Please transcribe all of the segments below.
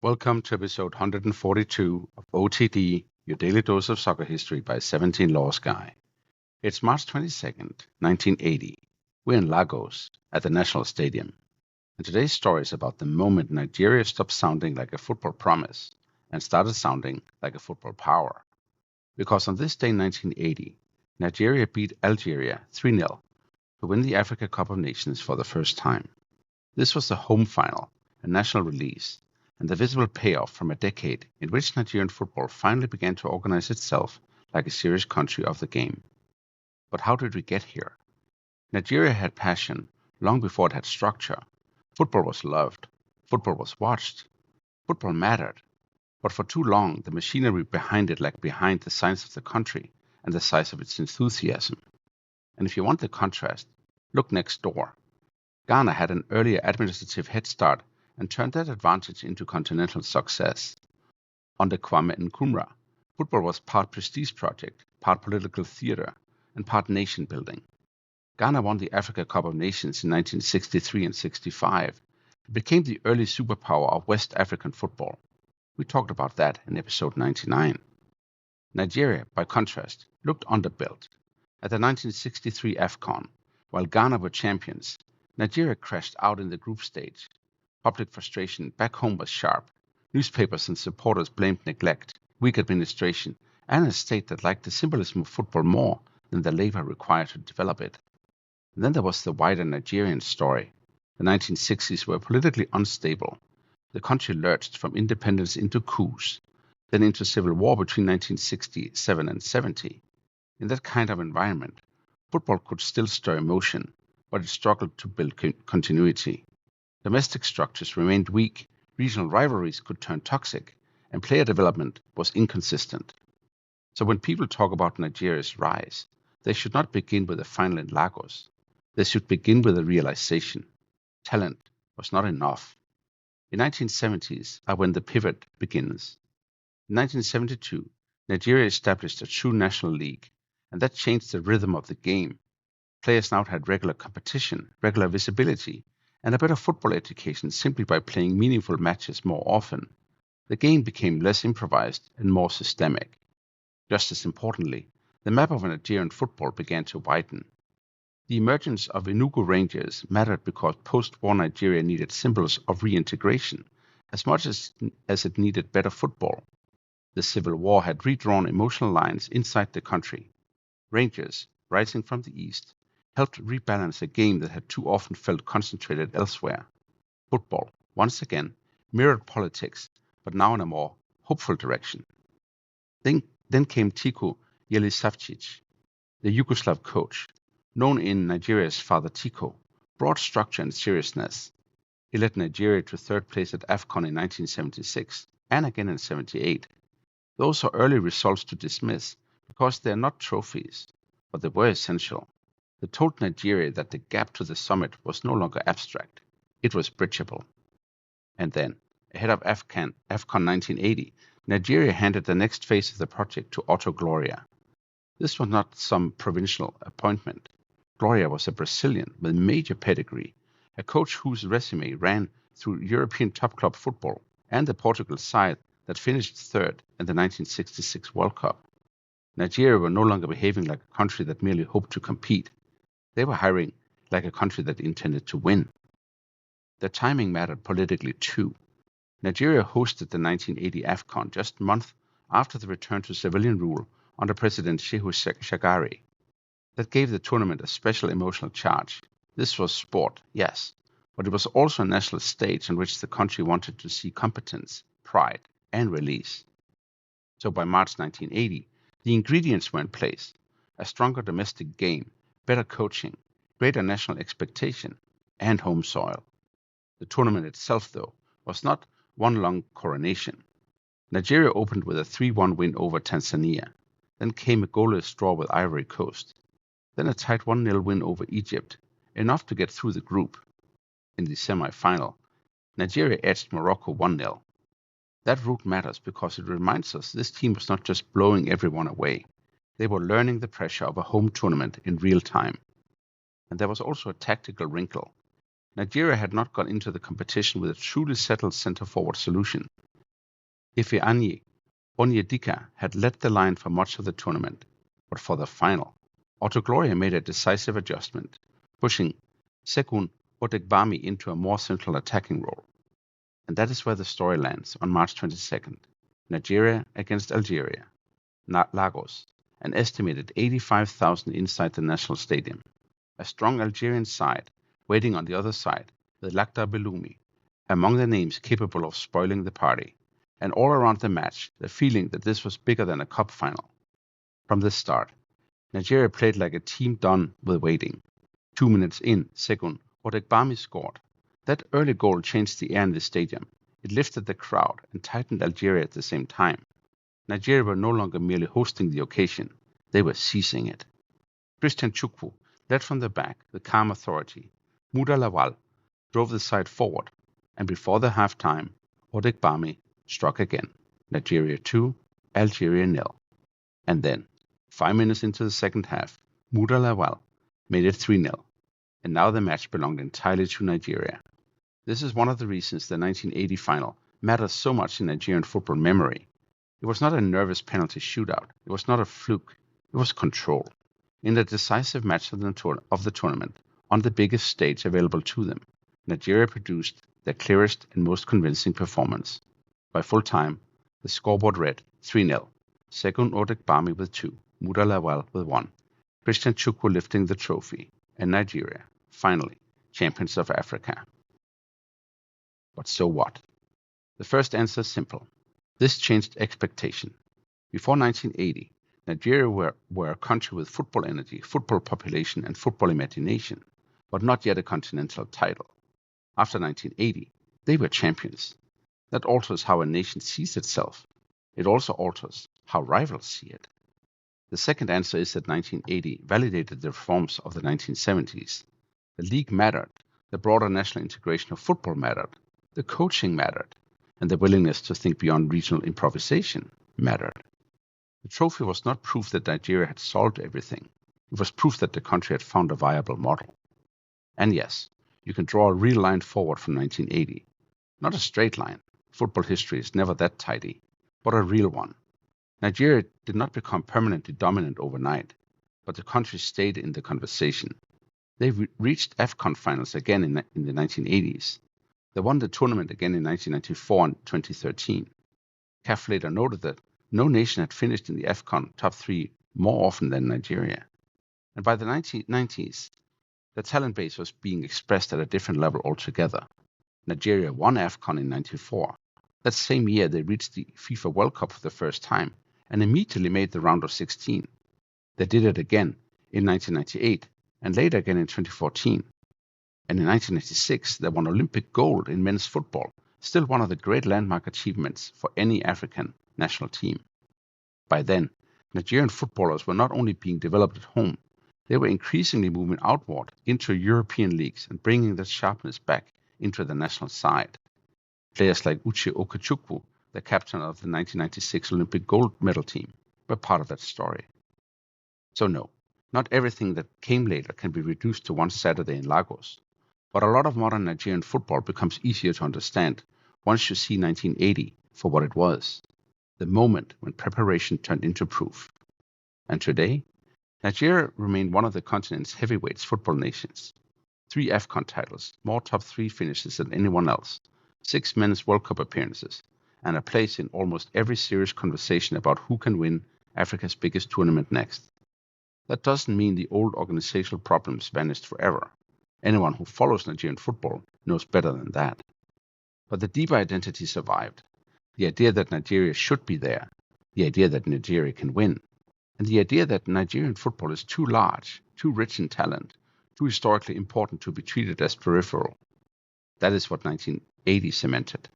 Welcome to episode 142 of OTD, your daily dose of soccer history by 17 Laws Guy. It's March 22nd, 1980. We're in Lagos at the National Stadium. And today's story is about the moment Nigeria stopped sounding like a football promise and started sounding like a football power. Because on this day in 1980, Nigeria beat Algeria 3-0 to win the Africa Cup of Nations for the first time. This was the home final, a national release, and the visible payoff from a decade in which Nigerian football finally began to organize itself like a serious country of the game. But how did we get here? Nigeria had passion long before it had structure. Football was loved. Football was watched. Football mattered. But for too long, the machinery behind it lagged behind the size of the country and the size of its enthusiasm. And if you want the contrast, look next door. Ghana had an earlier administrative head start and turned that advantage into continental success. Under Kwame Nkrumah, football was part prestige project, part political theater, and part nation building. Ghana won the Africa Cup of Nations in 1963 and 65. It became the early superpower of West African football. We talked about that in episode 99. Nigeria, by contrast, looked underbuilt. At the 1963 AFCON, while Ghana were champions, Nigeria crashed out in the group stage. Public frustration back home was sharp. Newspapers and supporters blamed neglect, weak administration, and a state that liked the symbolism of football more than the labor required to develop it. And then there was the wider Nigerian story. The 1960s were politically unstable. The country lurched from independence into coups, then into civil war between 1967 and 70. In that kind of environment, football could still stir emotion, but it struggled to build continuity. Domestic structures remained weak, regional rivalries could turn toxic, and player development was inconsistent. So when people talk about Nigeria's rise, they should not begin with a final in Lagos. They should begin with a realization. Talent was not enough. In 1970s are when the pivot begins. In 1972, Nigeria established a true national league, and that changed the rhythm of the game. Players now had regular competition, regular visibility, and a better football education simply by playing meaningful matches more often. The game became less improvised and more systemic. Just as importantly, the map of Nigerian football began to widen. The emergence of Enugu Rangers mattered because post-war Nigeria needed symbols of reintegration as much as it needed better football. The civil war had redrawn emotional lines inside the country. Rangers, rising from the east, helped rebalance a game that had too often felt concentrated elsewhere. Football, once again, mirrored politics, but now in a more hopeful direction. Then came Tiko, the Yugoslav coach, known in Nigeria as Father Tiko, brought structure and seriousness. He led Nigeria to third place at AFCON in 1976 and again in 78. Those are early results to dismiss because they are not trophies, but they were essential. They told Nigeria that the gap to the summit was no longer abstract. It was bridgeable. And then, ahead of AFCON 1980, Nigeria handed the next phase of the project to Otto Glória. This was not some provincial appointment. Glória was a Brazilian with major pedigree, a coach whose resume ran through European top club football and the Portugal side that finished third in the 1966 World Cup. Nigeria were no longer behaving like a country that merely hoped to compete. They were hiring like a country that intended to win. The timing mattered politically too. Nigeria hosted the 1980 AFCON just a month after the return to civilian rule under President Shehu Shagari. That gave the tournament a special emotional charge. This was sport, yes, but it was also a national stage on which the country wanted to see competence, pride, and release. So by March 1980, the ingredients were in place: a stronger domestic game, better coaching, greater national expectation, and home soil. The tournament itself, though, was not one long coronation. Nigeria opened with a 3-1 win over Tanzania. Then came a goalless draw with Ivory Coast. Then a tight 1-0 win over Egypt, enough to get through the group. In the semi-final, Nigeria edged Morocco 1-0. That route matters because it reminds us this team was not just blowing everyone away. They were learning the pressure of a home tournament in real time. And there was also a tactical wrinkle. Nigeria had not gone into the competition with a truly settled center-forward solution. E0142 had led the line for much of the tournament, but for the final, Otto Glória made a decisive adjustment, pushing Segun Odegbami into a more central attacking role. And that is where the story lands on March 22nd. Nigeria against Algeria, Lagos, an estimated 85,000 inside the national stadium. A strong Algerian side waiting on the other side with Lakhdar Belloumi among the names capable of spoiling the party, and all around the match the feeling that this was bigger than a cup final. From the start, Nigeria played like a team done with waiting. 2 minutes in, Segun Odegbami scored. That early goal changed the air in the stadium. It lifted the crowd and tightened Algeria at the same time. Nigeria were no longer merely hosting the occasion, they were seizing it. Christian Chukwu led from the back with calm authority. Mouda Lawal drove the side forward, and before the half-time, Odegbami struck again. Nigeria 2, Algeria 0. And then, 5 minutes into the second half, Mouda Lawal made it 3-0. And now the match belonged entirely to Nigeria. This is one of the reasons the 1980 final matters so much in Nigerian football memory. It was not a nervous penalty shootout. It was not a fluke. It was control. In the decisive match of the tournament, on the biggest stage available to them, Nigeria produced their clearest and most convincing performance. By full time, the scoreboard read 3-0. Segun Odegbami with 2, Mouda Lawal with 1, Christian Chukwu lifting the trophy, and Nigeria, finally, champions of Africa. But so what? The first answer is simple. This changed expectation. Before 1980, Nigeria were a country with football energy, football population, and football imagination, but not yet a continental title. After 1980, they were champions. That alters how a nation sees itself. It also alters how rivals see it. The second answer is that 1980 validated the reforms of the 1970s. The league mattered, the broader national integration of football mattered, the coaching mattered, and the willingness to think beyond regional improvisation mattered. The trophy was not proof that Nigeria had solved everything. It was proof that the country had found a viable model. And yes, you can draw a real line forward from 1980. Not a straight line. Football history is never that tidy, but a real one. Nigeria did not become permanently dominant overnight, but the country stayed in the conversation. They reached AFCON finals again in the 1980s. They won the tournament again in 1994 and 2013. CAF later noted that no nation had finished in the AFCON top 3 more often than Nigeria. And by the 1990s, the talent base was being expressed at a different level altogether. Nigeria won AFCON in 1994. That same year, they reached the FIFA World Cup for the first time and immediately made the round of 16. They did it again in 1998 and later again in 2014. And in 1996, they won Olympic gold in men's football, still one of the great landmark achievements for any African national team. By then, Nigerian footballers were not only being developed at home, they were increasingly moving outward into European leagues and bringing that sharpness back into the national side. Players like Uche Okechukwu, the captain of the 1996 Olympic gold medal team, were part of that story. So no, not everything that came later can be reduced to one Saturday in Lagos. But a lot of modern Nigerian football becomes easier to understand once you see 1980 for what it was, the moment when preparation turned into proof. And today, Nigeria remained one of the continent's heavyweights football nations. 3 AFCON titles, more top 3 finishes than anyone else, 6 men's World Cup appearances, and a place in almost every serious conversation about who can win Africa's biggest tournament next. That doesn't mean the old organizational problems vanished forever. Anyone who follows Nigerian football knows better than that. But the deeper identity survived. The idea that Nigeria should be there, the idea that Nigeria can win, and the idea that Nigerian football is too large, too rich in talent, too historically important to be treated as peripheral. That is what 1980 cemented.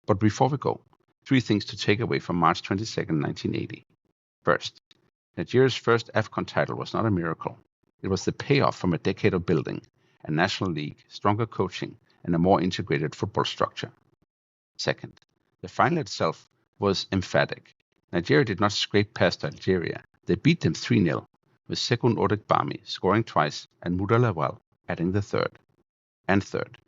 But before we go, 3 things to take away from March 22nd, 1980. First, Nigeria's first AFCON title was not a miracle. It was the payoff from a decade of building, a national league, stronger coaching, and a more integrated football structure. Second, the final itself was emphatic. Nigeria did not scrape past Algeria. They beat them 3-0, with Segun Odegbami scoring twice and Mouda Lawal adding the third. And third,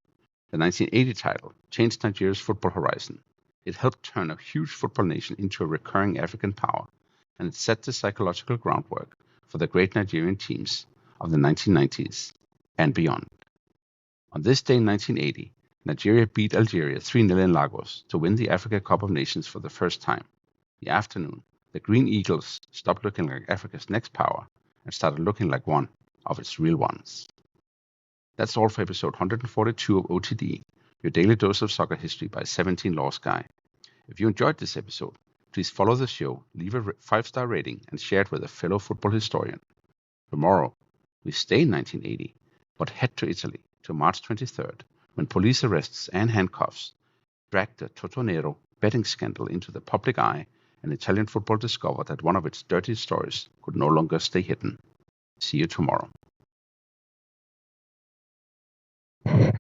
the 1980 title changed Nigeria's football horizon. It helped turn a huge football nation into a recurring African power, and it set the psychological groundwork for the great Nigerian teams of the 1990s and beyond. On this day in 1980, Nigeria beat Algeria 3-0 in Lagos to win the Africa Cup of Nations for the first time. In the afternoon, the Green Eagles stopped looking like Africa's next power and started looking like one of its real ones. That's all for episode 142 of OTD, your daily dose of soccer history by 17 Lost Guy. If you enjoyed this episode, please follow the show, leave a 5-star rating, and share it with a fellow football historian. Tomorrow, we stay in 1980, but head to Italy to March 23rd, when police arrests and handcuffs dragged the Totonero betting scandal into the public eye, and Italian football discovered that one of its dirtiest stories could no longer stay hidden. See you tomorrow.